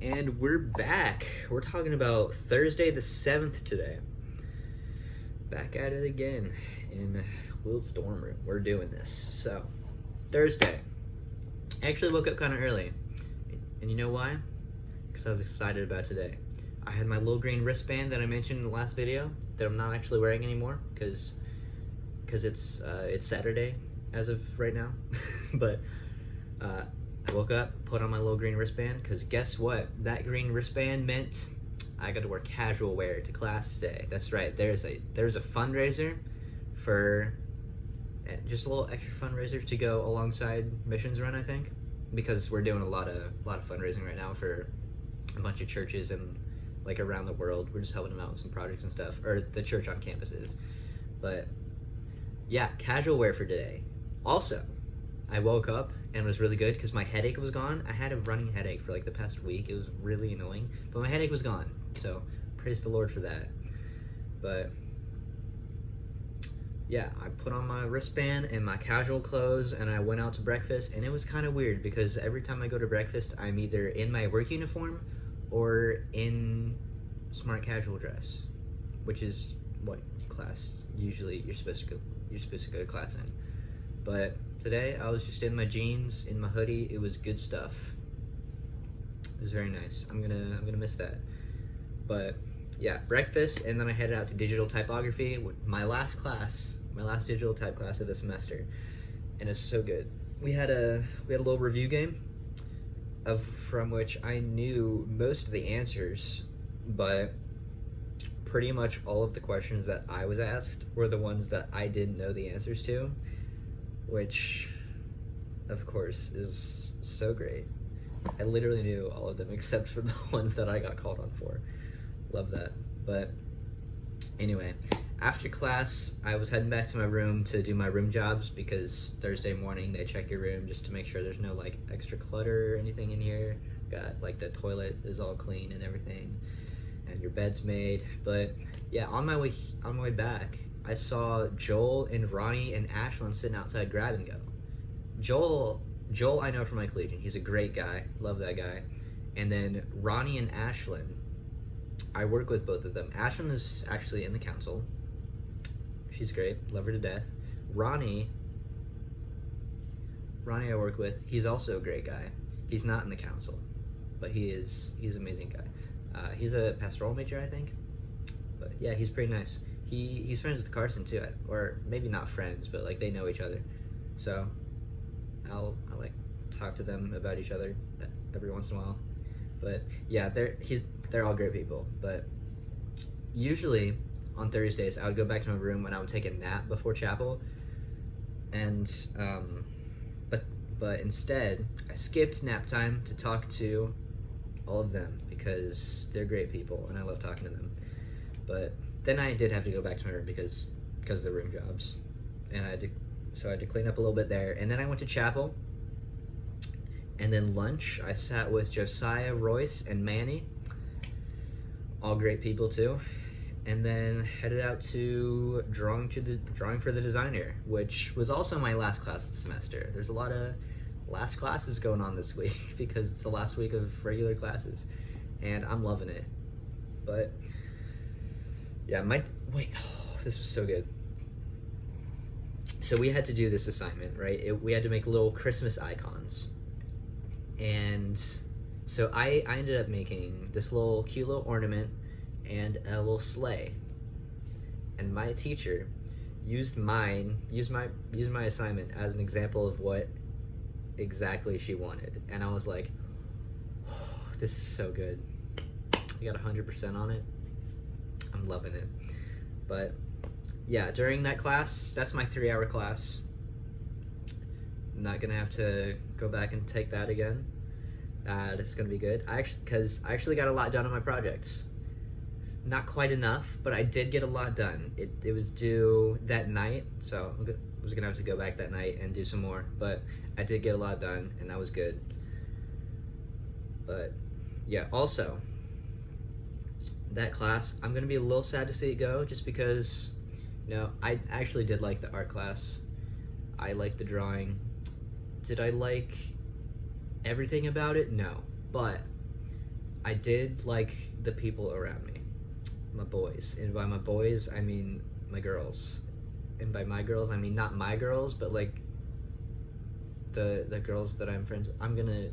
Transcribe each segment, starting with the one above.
And we're back. We're talking about Thursday the 7th today. Back at it again in Will's dorm room. We're doing this. So, Thursday. I actually woke up kind of early. And you know why? Because I was excited about today. I had my little green wristband that I mentioned in the last video that I'm not actually wearing anymore because it's Saturday as of right now. But I woke up, put on my little green wristband, because guess what? That green wristband meant I got to wear casual wear to class today. That's right. There's a fundraiser for just a little extra fundraiser to go alongside missions run, I think, because we're doing a lot of fundraising right now for a bunch of churches and like around the world. We're just helping them out with some projects and stuff, or the church on campuses. But yeah, casual wear for today. Also, I woke up and it was really good because my headache was gone. I had a running headache for like the past week. It was really annoying, but my headache was gone. So praise the Lord for that. But yeah, I put on my wristband and my casual clothes and I went out to breakfast, and it was kind of weird because every time I go to breakfast, I'm either in my work uniform or in smart casual dress, which is what class usually you're supposed to go to class in. But today I was just in my jeans, in my hoodie. It was good stuff. It was very nice. I'm gonna miss that. But yeah, breakfast, and then I headed out to digital typography, my last digital type class of the semester, and it's so good. We had a little review game from which I knew most of the answers, but pretty much all of the questions that I was asked were the ones that I didn't know the answers to, which of course is so great. I literally knew all of them except for the ones that I got called on for. Love that. But anyway, after class, I was heading back to my room to do my room jobs, because Thursday morning they check your room just to make sure there's no like extra clutter or anything in here. Got like the toilet is all clean and everything, and your bed's made. But yeah, on my way back, I saw Joel and Ronnie and Ashlyn sitting outside Grab and Go. Joel I know from my collegian. He's a great guy. Love that guy. And then Ronnie and Ashlyn, I work with both of them. Ashlyn is actually in the council. She's great. Love her to death. Ronnie I work with. He's also a great guy. He's not in the council, but he's an amazing guy. He's a pastoral major, I think. But yeah, he's pretty nice. He's friends with Carson too, or maybe not friends, but like they know each other. So I'll like talk to them about each other every once in a while. But yeah, they're all great people. But usually on Thursdays, I would go back to my room and I would take a nap before chapel. And but instead, I skipped nap time to talk to all of them because they're great people and I love talking to them. But then I did have to go back to my room because of the room jobs, and I had to clean up a little bit there. And then I went to chapel, and then lunch I sat with Josiah, Royce, and Manny, all great people too. And then headed out to drawing for the designer, which was also my last class of the semester. There's a lot of last classes going on this week because it's the last week of regular classes, and I'm loving it. But yeah, this was so good. So we had to do this assignment, right? We had to make little Christmas icons. And so I ended up making this cute little ornament and a little sleigh. And my teacher used my assignment as an example of what exactly she wanted. And I was like, oh, this is so good. I got 100% on it. I'm loving it. But yeah, during that class, that's my 3-hour class. I'm not gonna have to go back and take that again. It's gonna be good. Because I actually got a lot done on my projects. Not quite enough, but I did get a lot done. It was due that night, so I was gonna have to go back that night and do some more. But I did get a lot done, and that was good. But yeah, also, that class, I'm gonna be a little sad to see it go, just because, I actually did like the art class. I liked the drawing. Did I like everything about it? No, but I did like the people around me, my boys, and by my boys I mean my girls, and by my girls I mean not my girls, but like the girls that I'm friends with. I'm gonna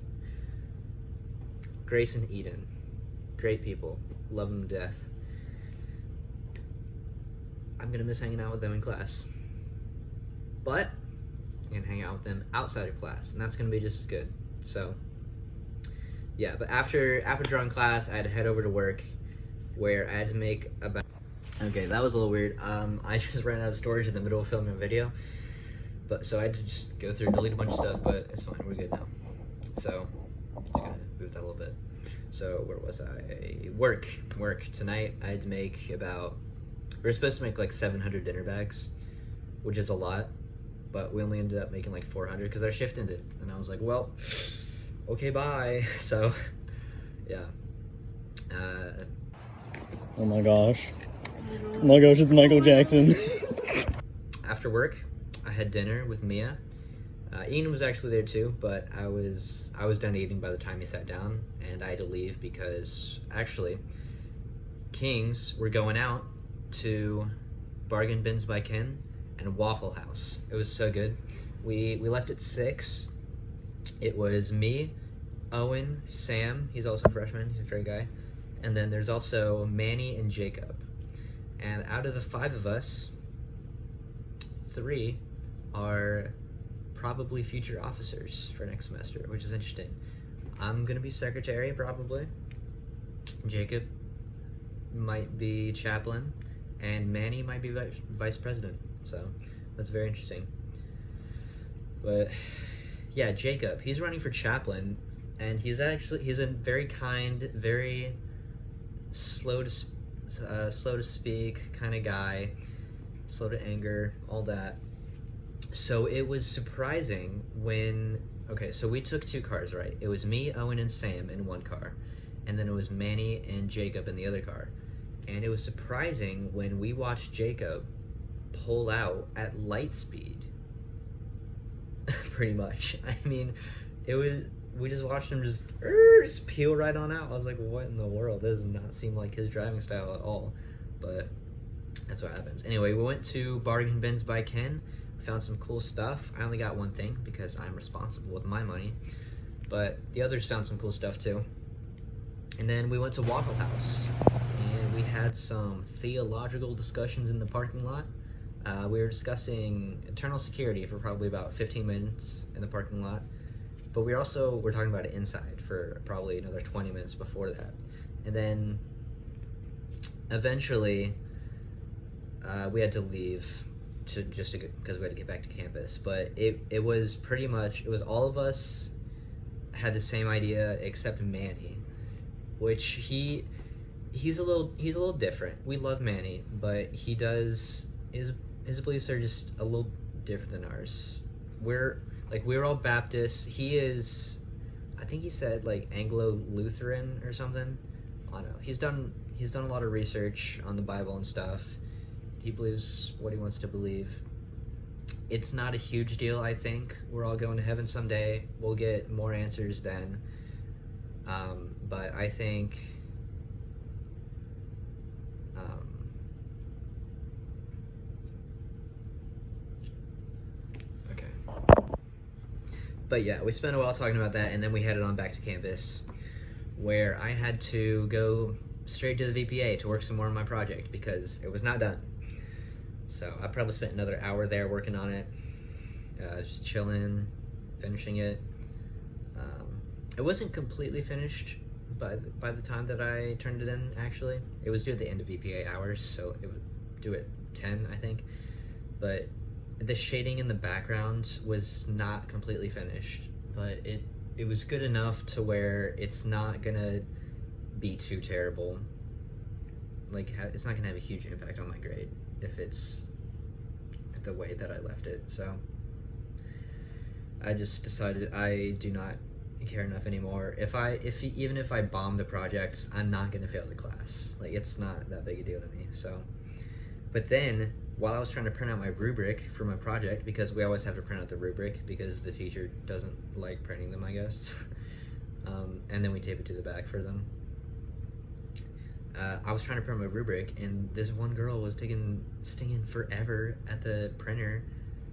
Grace and Eden, great people, love them to death. I'm gonna miss hanging out with them in class, but I can hang out with them outside of class, and that's gonna be just as good. So yeah, but after drawing class, I had to head over to work, where I had to make about. Okay, that was a little weird. I just ran out of storage in the middle of filming a video, but so I had to just go through and delete a bunch of stuff, but it's fine, we're good now. So just gonna move that a little bit. So where was I? Work tonight. I had to make about. We were supposed to make like 700 dinner bags, which is a lot, but we only ended up making like 400 because our shift ended, and I was like, well, okay, bye. So yeah. Oh my gosh. Oh my gosh, it's Michael Jackson. After work, I had dinner with Mia. Ian was actually there too, but I was done eating by the time he sat down, and I had to leave because actually, Kings were going out to Bargain Bins by Ken and Waffle House. It was so good. We left at 6. It was me, Owen, Sam. He's also a freshman. He's a great guy. And then there's also Manny and Jacob. And out of the 5 of us, 3 are probably future officers for next semester, which is interesting. I'm gonna be secretary probably. Jacob might be chaplain, and Manny might be vice president. So that's very interesting. But yeah, Jacob, he's running for chaplain, and he's a very kind, very slow to speak kind of guy, slow to anger, all that. So it was surprising when, okay, so we took 2 cars, right? It was me, Owen, and Sam in one car, and then it was Manny and Jacob in the other car. And it was surprising when we watched Jacob pull out at light speed. Pretty much. I mean, we just watched him just peel right on out. I was like, what in the world? This does not seem like his driving style at all. But that's what happens. Anyway, we went to Bargain Bins by Ken. Found some cool stuff. I only got one thing because I'm responsible with my money. But the others found some cool stuff too. And then we went to Waffle House. And we had some theological discussions in the parking lot. We were discussing eternal security for probably about 15 minutes in the parking lot. But we're talking about it inside for probably another 20 minutes before that. And then eventually we had to leave because we had to get back to campus. But it was pretty much, it was all of us had the same idea except Manny, which he's a little different. We love Manny, but his beliefs are just a little different than ours. We're all Baptists. He is, I think he said like Anglo-Lutheran or something. I don't know. He's done a lot of research on the Bible and stuff. He believes what he wants to believe. It's not a huge deal, I think. We're all going to heaven someday. We'll get more answers then. But I think okay. But yeah, we spent a while talking about that, and then we headed on back to campus, where I had to go straight to the VPA to work some more on my project because it was not done. So I probably spent another hour there working on it, just chilling, finishing it. It wasn't completely finished by the time that I turned it in, actually. It was due at the end of VPA hours, so it would due at 10, I think. But the shading in the background was not completely finished, but it was good enough to where it's not gonna be too terrible. Like, it's not gonna have a huge impact on my grade if it's the way that I left it. So I just decided I do not care enough anymore. Even if I bomb the project, I'm not gonna fail the class. Like, it's not that big a deal to me. So, but then while I was trying to print out my rubric for my project, because we always have to print out the rubric because the teacher doesn't like printing them, I guess. And then we tape it to the back for them. I was trying to print my rubric, and this one girl was stinging forever at the printer,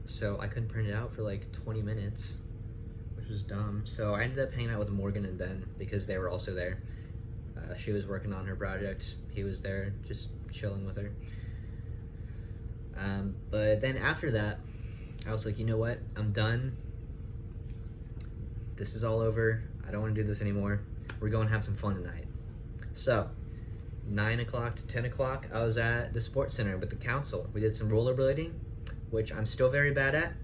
so I couldn't print it out for like 20 minutes, which was dumb. So I ended up hanging out with Morgan and Ben because they were also there. She was working on her project. He was there just chilling with her. But then after that, I was like, you know what? I'm done. This is all over. I don't want to do this anymore. We're going to have some fun tonight. So 9 o'clock to 10 o'clock, I was at the sports center with the council. We did some rollerblading, which I'm still very bad at,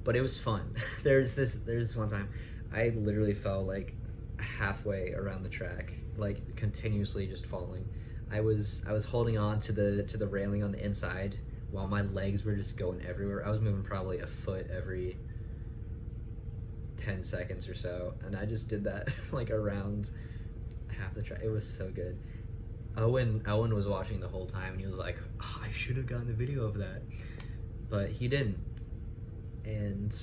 but it was fun. There's this one time I literally fell like halfway around the track, like continuously just falling. I was holding on to the railing on the inside while my legs were just going everywhere. I was moving probably a foot every 10 seconds or so, and I just did that like around half the track. It was so good. Owen was watching the whole time, and he was like, oh, I should have gotten a video of that, but he didn't, and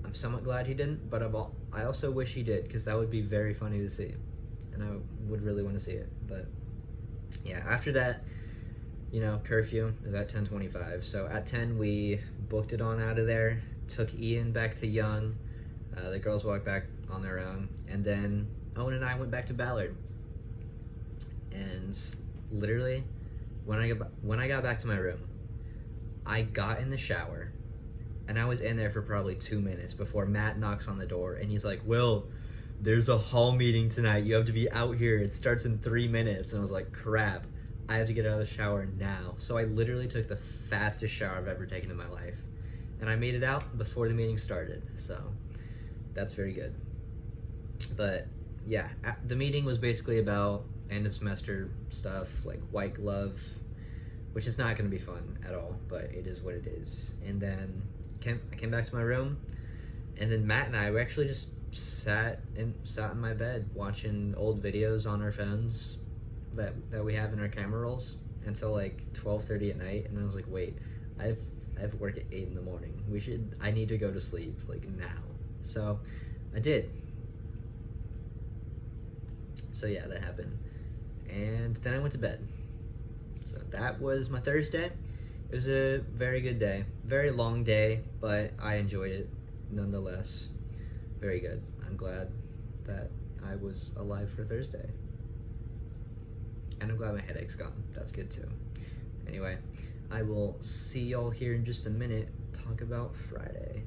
I'm somewhat glad he didn't, but I also wish he did, because that would be very funny to see, and I would really want to see it. But yeah, after that, you know, curfew is at 10:25, so at 10 we booked it on out of there, took Ian back to Young, the girls walked back on their own, and then Owen and I went back to Ballard. And literally, when I got back to my room, I got in the shower, and I was in there for probably 2 minutes before Matt knocks on the door, and he's like, Will, there's a hall meeting tonight. You have to be out here. It starts in 3 minutes. And I was like, crap, I have to get out of the shower now. So I literally took the fastest shower I've ever taken in my life, and I made it out before the meeting started. So that's very good. But yeah, the meeting was basically about end of semester stuff, like white glove, which is not going to be fun at all, but it is what it is. And then I came back to my room, and then Matt and I, we actually just sat in my bed watching old videos on our phones that we have in our camera rolls until like 12:30 at night. And I was like, wait, I have work at 8 in the morning. I need to go to sleep like now. So I did. So yeah, that happened. And then I went to bed. So that was my Thursday. It was a very good day. Very long day, but I enjoyed it nonetheless. Very good. I'm glad that I was alive for Thursday. And I'm glad my headache's gone. That's good too. Anyway, I will see y'all here in just a minute. Talk about Friday.